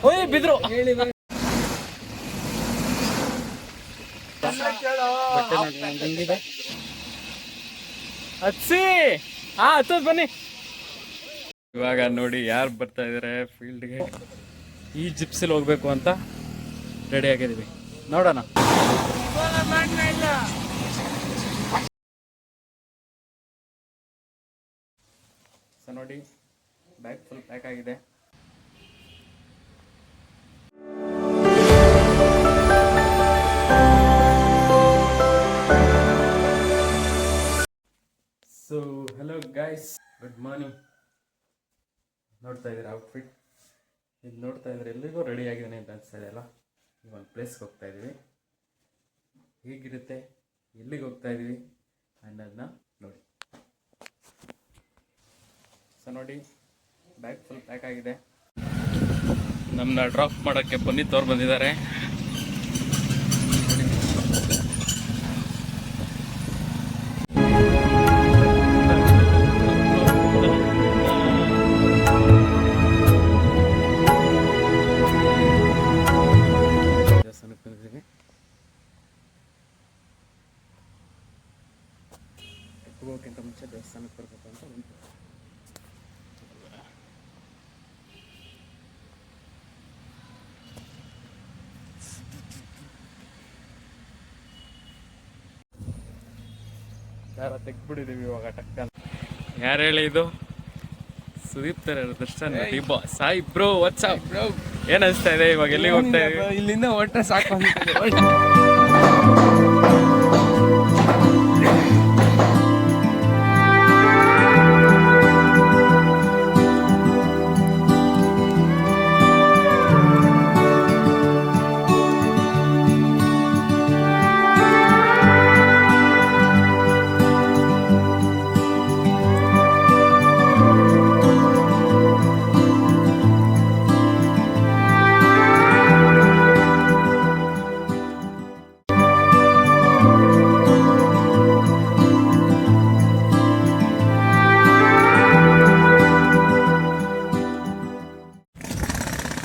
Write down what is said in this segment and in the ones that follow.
ಹೋಯ್ ಬಿದ್ರು ಹತ್ಸಿ ಹಾ ಹತ್ತದ್ ಬನ್ನಿ. ಇವಾಗ ನೋಡಿ ಯಾರು ಬರ್ತಾ ಇದಾರೆ ಫೀಲ್ಡ್ಗೆ. ಈ ಜಿಪ್ಸಲ್ಲಿ ಹೋಗ್ಬೇಕು ಅಂತ ರೆಡಿ ಆಗಿದೀವಿ, ನೋಡೋಣ. ಸೊ ನೋಡಿ ಬ್ಯಾಗ್ ಫುಲ್ ಪ್ಯಾಕ್ ಆಗಿದೆ. So hello guys, good morning. ನೋಡ್ತಾ ಇದ್ದೀರಾ ಔಟ್ಫಿಟ್, ಇದು ನೋಡ್ತಾ ಇದ್ರೆ ಎಲ್ಲಿಗೂ ರೆಡಿ ಆಗಿದ್ದಾನೆ ಅಂತ ಅನಿಸ್ತಾ ಇದೆ ಅಲ್ಲ. ಈ ಒಂದು ಪ್ಲೇಸ್ಗೆ ಹೋಗ್ತಾ ಇದ್ದೀವಿ, ಹೇಗಿರುತ್ತೆ, ಎಲ್ಲಿಗೆ ಹೋಗ್ತಾ ಇದ್ದೀವಿ ಅನ್ನೋದನ್ನ ನೋಡಿ. ಸೊ ನೋಡಿ ಬ್ಯಾಗ್ ಫುಲ್ ಪ್ಯಾಕ್ ಆಗಿದೆ. ನಮ್ಮನ್ನ ಡ್ರಾಪ್ ಮಾಡೋಕ್ಕೆ ಪುನೀತ್ ಅವ್ರು ಬಂದಿದ್ದಾರೆ. ದೇವಸ್ಥಾನಕ್ಕೆ ಬಂದಿದ್ದೀವಿ. ಹೋಗೋಕ್ಕಿಂತ ಮುಂಚೆ ದೇವಸ್ಥಾನಕ್ಕೆ ಬರಬೇಕು ಅಂತ ಬಂತು. ಯಾರ ತೆಗ್ಬಿಟ್ಟಿದ್ದೀವಿ ಇವಾಗ ಟಕ್ಕ. ಯಾರು ಹೇಳಿ ಇದು? ಸುದೀಪ್ ತರ ದರ್ಶನ್ ಡಿಬಾ ಸಾಯಿ ಬ್ರೋ. ವಾಟ್ಸ್ಆಪ್ ಬ್ರೋ, ಏನ್ ಅನಿಸ್ತಾ ಇದೆ ಇವಾಗ? ಎಲ್ಲಿಗೆ ಹೋಗ್ತಾ ಇದ್ದೀವಿ? ಇಲ್ಲಿಂದ ಹೊರಟ್ರೆ ಸಾಕು.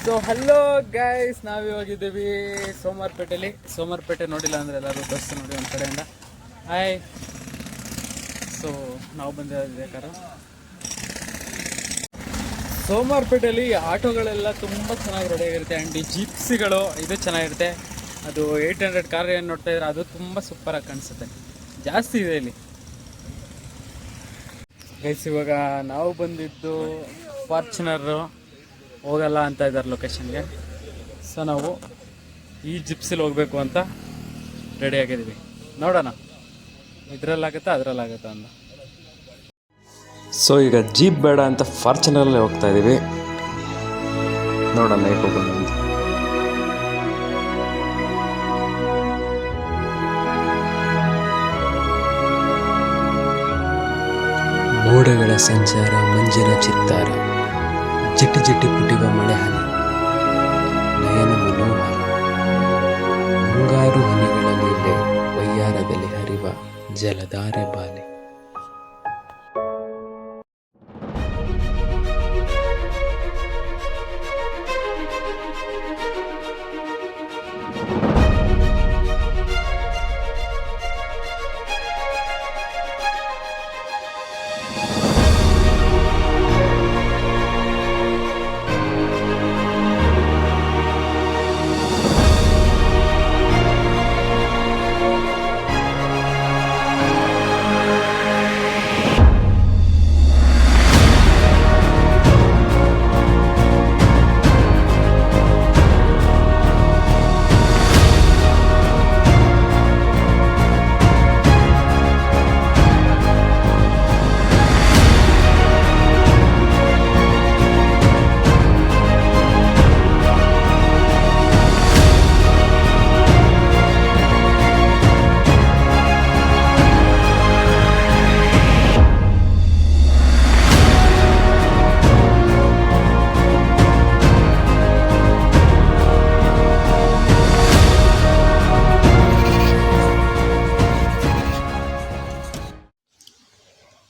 ಸೊ ಹಲೋ ಗೈಸ್, ನಾವಿವಾಗಿದ್ದೀವಿ ಸೋಮವಾರಪೇಟೆಯಲ್ಲಿ. ಸೋಮವಾರಪೇಟೆ ನೋಡಿಲ್ಲ ಅಂದರೆ ಎಲ್ಲರೂ ಬಸ್ ನೋಡಿ ಒಂದು ಕಡೆಯಿಂದ. ಹಾಯ್. ಸೊ ನಾವು ಬಂದಿರೋದು ಕಾರು. ಸೋಮವಾರಪೇಟೆಯಲ್ಲಿ ಆಟೋಗಳೆಲ್ಲ ತುಂಬ ಚೆನ್ನಾಗಿ ರೆಡಿಯಾಗಿರುತ್ತೆ. ಆ್ಯಂಡ್ ಈ ಜಿಪ್ಸಿಗಳು ಇದು ಚೆನ್ನಾಗಿರುತ್ತೆ. ಅದು 800 ಕಾರ್ ಏನು ನೋಡ್ತಾ ಇದ್ರೆ ಅದು ತುಂಬ ಸೂಪರಾಗಿ ಕಾಣಿಸುತ್ತೆ. ಜಾಸ್ತಿ ಇದೆ ಇಲ್ಲಿ ಗೈಸ್. ಇವಾಗ ನಾವು ಬಂದಿದ್ದು ಫಾರ್ಚುನರು ಹೋಗಲ್ಲ ಅಂತ ಇದ್ದಾರೆ ಲೊಕೇಶನ್ಗೆ. ಸೊ ನಾವು ಈ ಜಿಪ್ಸಿಲಿ ಹೋಗಬೇಕು ಅಂತ ರೆಡಿ ಆಗಿದ್ದೀವಿ, ನೋಡೋಣ ಇದರಲ್ಲಾಗುತ್ತಾ ಅದರಲ್ಲಾಗುತ್ತಾ ಅಂತ. ಸೊ ಈಗ ಜೀಪ್ ಬೇಡ ಅಂತ ಫಾರ್ಚುನರಲ್ಲೇ ಹೋಗ್ತಾ ಇದ್ದೀವಿ, ನೋಡೋಣ ಹೇಗೆ ಹೋಗೋಣ ಅಂತ. ಮೋಡಗಳ ಸಂಚಾರ, ಮಂಜಿನ ಚಿತ್ತಾರ, ಜಿಟಿ ಜಿಟಿ ಪುಟಿವ ಮಳೆ ಹನಿ, ನಯನ ಮನೋಹರ, ಮುಂಗಾರು ಹನಿಗಳ ಲೀಲೆ, ವಯ್ಯಾರದಲ್ಲಿ ಹರಿವ ಜಲಧಾರೆ ಬಾಲೆ.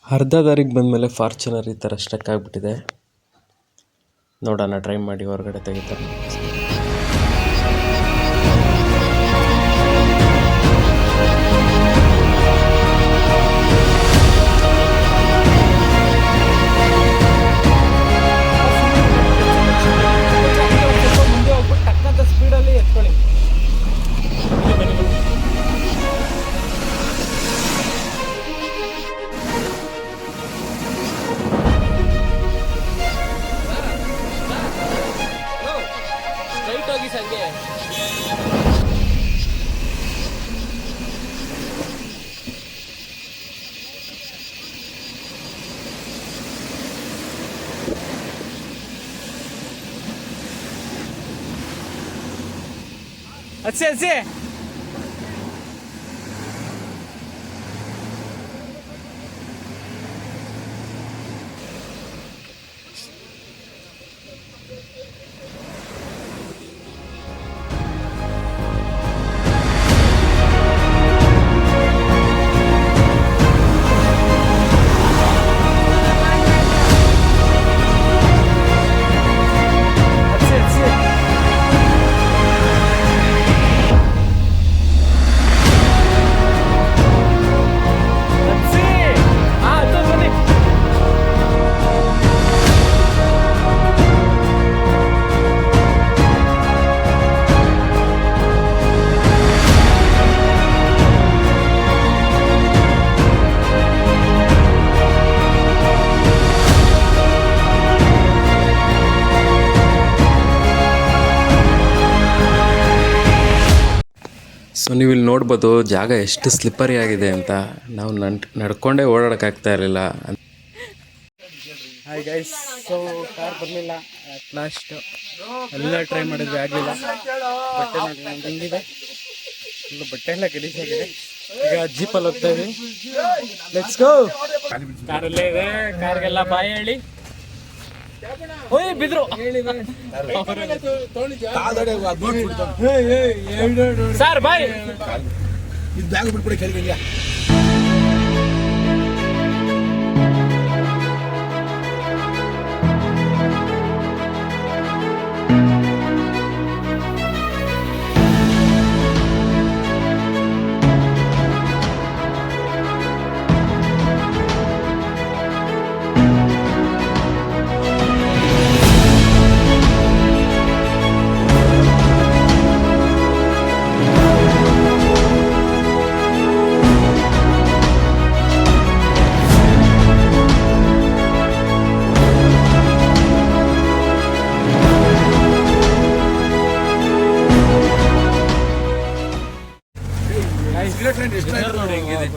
ಅರ್ಧ ದಾರಿಗೆ ಬಂದಮೇಲೆ ಫಾರ್ಚುನರ್ ಈ ಥರ ಸ್ಟಕ್ ಆಗಿಬಿಟ್ಟಿದೆ. ನೋಡೋಣ, ಟ್ರೈ ಮಾಡಿ ಹೊರಗಡೆ ತೆಗಿತಾರೆ. ಮುಂದೆ ಹೋಗ್ಬಿಟ್ಟು ಟಕ್ಕಂತ ಸ್ಪೀಡಲ್ಲಿ ಎತ್ಕೊಳ್ಳಿ. ಸ್ಟ್ರೈಟ್ ಹೋಗಿ ಸಂಜೆ. ಅಚ್ಚೆ ಸೊ ನೀವು ಇಲ್ಲಿ ನೋಡ್ಬೋದು ಜಾಗ ಎಷ್ಟು ಸ್ಲಿಪ್ಪರಿ ಆಗಿದೆ ಅಂತ. ನಾವು ನಡ್ಕೊಂಡೇ ಓಡಾಡೋಕ್ಕಾಗ್ತಾ ಇರಲಿಲ್ಲ. ಹಾಯ್ ಗೈಸ್, ಸೊ ಕಾರ್ ಬರಲಿಲ್ಲ. ಅಟ್ ಲಾಸ್ಟ್ ಎಲ್ಲ ಟ್ರೈ ಮಾಡಿದ್ವಿ, ಆಗಲಿಲ್ಲ. ಬಟ್ಟೆ ನೋಡಿ ಹೆಂಗಿದೆ, ಫುಲ್ಲು ಬಟ್ಟೆ ಎಲ್ಲ ಗಲೀಜಾಗಿದೆ. ಈಗ ಜೀಪಲ್ಲಿ ಹೋಗ್ತಾ ಇದ್ವಿ. Let's go. ಕಾರಲ್ಲೇ ಇದೆ, ಕಾರ್ಗೆಲ್ಲ ಬಾಯ್ ಹೇಳಿ. ಓಯ್ ಬಿದ್ರು ಸರ್ ಬಾಯ್. ಇದು ಬ್ಯಾಗ್ ಬಿಟ್ಬಿಡಿ ಕೆಳಗೆ. ನೋಡಿ ಹೆಂಗಿದೆ.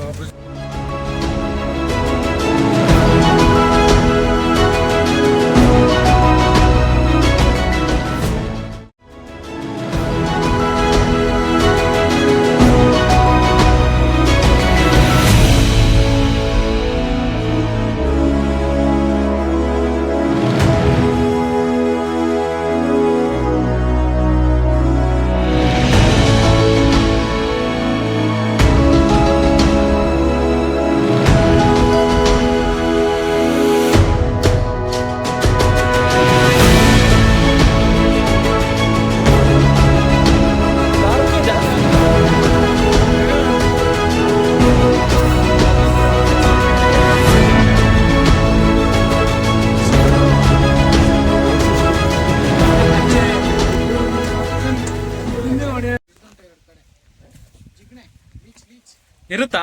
ಇರುತ್ತಾ?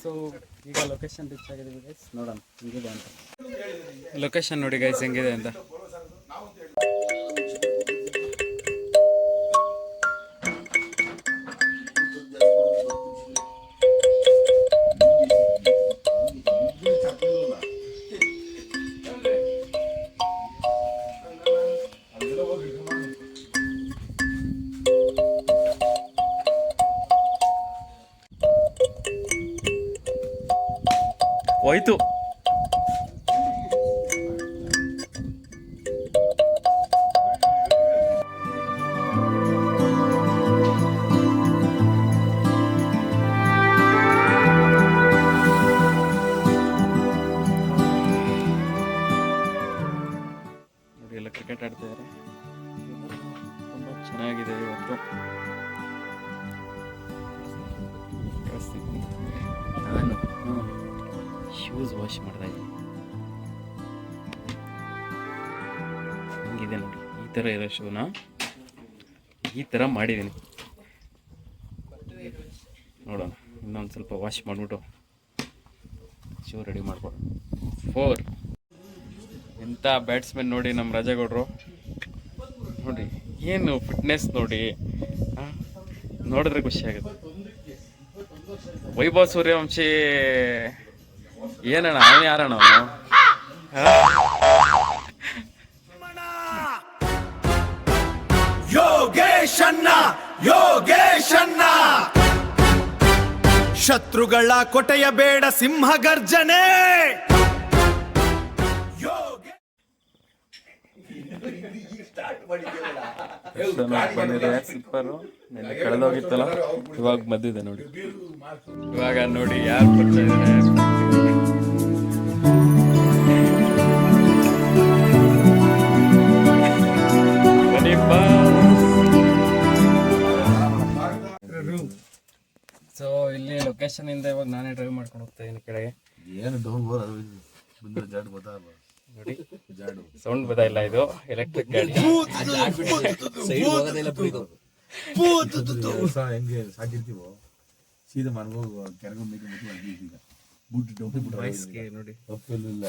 ಸೊ ಈಗ ಲೊಕೇಶನ್ ರೀಚ್ ಆಗಿದ್ದೀವಿ ಗೈಸ್, ನೋಡೋಣ ಹೆಂಗಿದೆ ಅಂತ. ಲೊಕೇಶನ್ ನೋಡಿ ಗೈಸ್ ಹೆಂಗಿದೆ ಅಂತ. ಹೋಯ್ತು. ಕ್ರಿಕೆಟ್ ಆಡ್ತಿದ್ದಾರೆ. ತುಂಬ ಚೆನ್ನಾಗಿದೆ ಇವತ್ತು. ನಾನು ಶೂಸ್ ವಾಶ್ ಮಾಡ್ತಾ ಇದ್ದೀನಿ. ಹಿಂಗಿದೆ ನೋಡಿ, ಈ ಥರ ಇರೋ ಶೂನ ಈ ಥರ ಮಾಡಿದ್ದೀನಿ. ನೋಡೋಣ, ಇನ್ನೊಂದು ಸ್ವಲ್ಪ ವಾಶ್ ಮಾಡಿಬಿಟ್ಟು ಶೂ ರೆಡಿ ಮಾಡ್ಬೋದು. 4 ಎಂಥ ಬ್ಯಾಟ್ಸ್ಮನ್ ನೋಡಿ ನಮ್ಮ ರಾಜೇಗೌಡರು. ನೋಡಿ ಏನು ಫಿಟ್ನೆಸ್ ನೋಡಿ, ನೋಡಿದ್ರೆ ಖುಷಿ ಆಗುತ್ತೆ. ವೈಭವ್ ಸೂರ್ಯವಂಶಿ ಏನಣ್ಣ, ಅವನು ಯಾರಣ್ಣ ಅವನು? ಯೋಗೇಶನ್ನ ಯೋಗೇಶನ್ನ ಶತ್ರುಗಳ ಕೊಟೆಯ ಬೇಡ ಸಿಂಹ ಗರ್ಜನೆ. ಬಂದಿದೆ ಸ್ಲಿಪ್ಪರು, ನೆನ್ನೆ ಕಳೆದೋಗಿತ್ತಲ್ಲ, ಇವಾಗ ಬಂದಿದೆ ನೋಡಿ. ಇವಾಗ ನೋಡಿ ಯಾರು ಬರ್ತಾ ಇದ್ದಾರೆ. ಸೊ ಇಲ್ಲಿ ಲೊಕೇಶನ್ ಇಂದ ಇವಾಗ ನಾನೇ ಡ್ರೈವ್ ಮಾಡ್ಕೊಂಡು ಹೋಗ್ತಾ ಇದ್ದೀನಿ ಕೆಳಗೆ. ಏನು ಡೌನ್ ಬಂದ್ರೆ ಜಾಡ್ ಗೊತ್ತಾಗಲ್ಲ ನೋಡಿ, ಸೌಂಡ್ ಬದಲ್ಲ, ಇದು ಎಲೆಕ್ಟ್ರಿಕ್ ಗಾಡಿ. ಹೆಂಗೆ ಸಾಕಿರ್ತೀವೋ ಸೀದಾ ಮನ್ಗೋಗಿ ಕೆರೆಗೆ ಮೇಕೆ ಮುಟ್ಟು ಬುಟ್ಟು ನೋಡಿ ತಪ್ಪೆಲ್ಲ